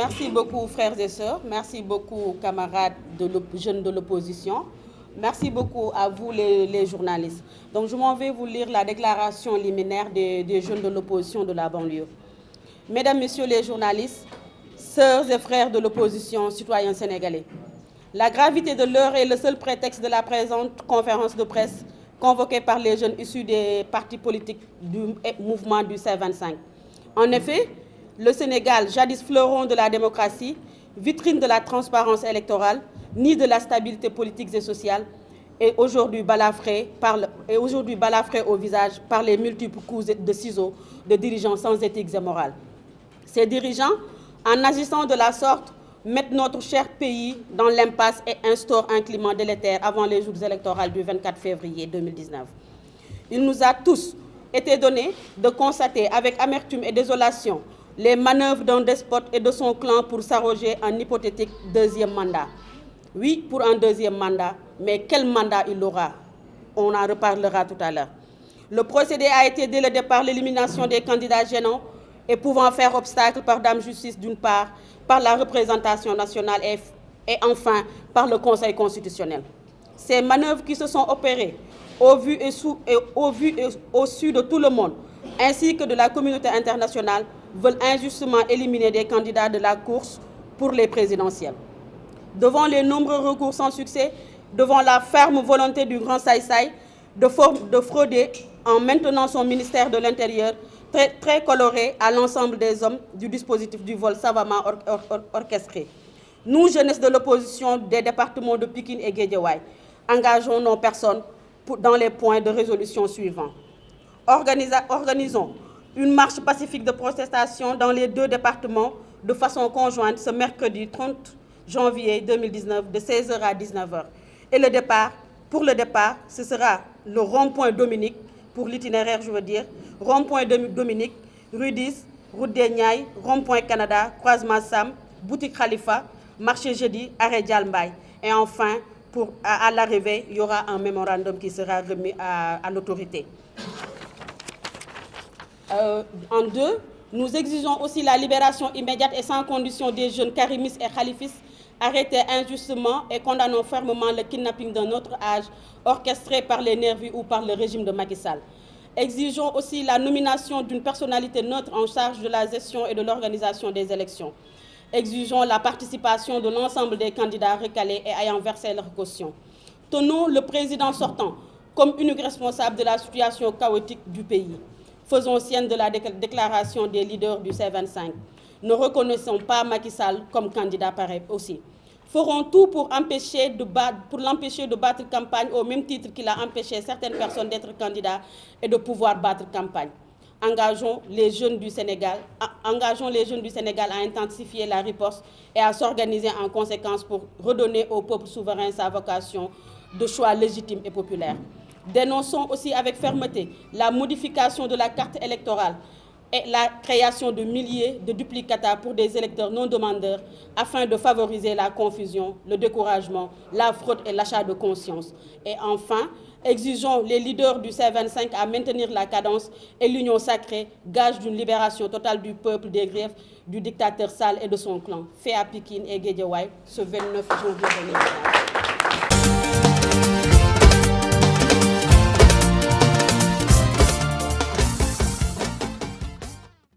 Merci beaucoup, frères et sœurs. Merci beaucoup, camarades jeunes de l'opposition. Merci beaucoup à vous, les journalistes. Donc, je m'en vais vous lire la déclaration liminaire des jeunes de l'opposition de la banlieue. Mesdames, Messieurs les journalistes, sœurs et frères de l'opposition, citoyens sénégalais, la gravité de l'heure est le seul prétexte de la présente conférence de presse convoquée par les jeunes issus des partis politiques du mouvement du C25. En effet, le Sénégal, jadis fleuron de la démocratie, vitrine de la transparence électorale, ni de la stabilité politique et sociale, est aujourd'hui balafré au visage par les multiples coups de ciseaux de dirigeants sans éthique et morale. Ces dirigeants, en agissant de la sorte, mettent notre cher pays dans l'impasse et instaurent un climat délétère avant les jours électoraux du 24 février 2019. Il nous a tous été donné de constater avec amertume et désolation les manœuvres d'un despote et de son clan pour s'arroger un hypothétique deuxième mandat. Oui, pour un deuxième mandat, mais quel mandat il aura? On en reparlera tout à l'heure. Le procédé a été dès le départ l'élimination des candidats gênants et pouvant faire obstacle par dame justice d'une part, par la représentation nationale et enfin par le Conseil constitutionnel. Ces manœuvres qui se sont opérées au vu et au su de tout le monde, ainsi que de la communauté internationale, veulent injustement éliminer des candidats de la course pour les présidentielles. Devant les nombreux recours sans succès, devant la ferme volonté du grand Saï-Saï de frauder en maintenant son ministère de l'Intérieur, très coloré à l'ensemble des hommes du dispositif du vol savamment orchestré. Nous, jeunesse de l'opposition des départements de Pikine et Guédiawaye, engageons nos personnes dans les points de résolution suivants. Organisons une marche pacifique de protestation dans les deux départements de façon conjointe ce mercredi 30 janvier 2019 de 16h à 19h. Et pour le départ, ce sera le rond-point Dominique, pour l'itinéraire, je veux dire, rond-point Dominique, rue 10, route des Niayes, rond-point Canada, croisement Sam, boutique Khalifa, marché jeudi, arrêt Dialmbaye. Et enfin, à l'arrivée, il y aura un mémorandum qui sera remis à l'autorité. En deux, nous exigeons aussi la libération immédiate et sans condition des jeunes karimistes et khalifistes arrêtés injustement et condamnons fermement le kidnapping d'un autre âge orchestré par les nervis ou par le régime de Macky Sall. Exigeons aussi la nomination d'une personnalité neutre en charge de la gestion et de l'organisation des élections. Exigeons la participation de l'ensemble des candidats recalés et ayant versé leur caution. Tenons le président sortant comme unique responsable de la situation chaotique du pays. Faisons sienne de la déclaration des leaders du C25. Ne reconnaissons pas Macky Sall comme candidat pareil aussi. Ferons tout pour l'empêcher de battre campagne au même titre qu'il a empêché certaines personnes d'être candidats et de pouvoir battre campagne. Engageons les jeunes du Sénégal à intensifier la riposte et à s'organiser en conséquence pour redonner au peuple souverain sa vocation de choix légitime et populaire. Dénonçons aussi avec fermeté la modification de la carte électorale et la création de milliers de duplicata pour des électeurs non demandeurs afin de favoriser la confusion, le découragement, la fraude et l'achat de conscience. Et enfin, exigeons les leaders du C25 à maintenir la cadence et l'union sacrée, gage d'une libération totale du peuple des griefs du dictateur Sall et de son clan, fait à Pikine et Guédiawaye ce 29 janvier 2020.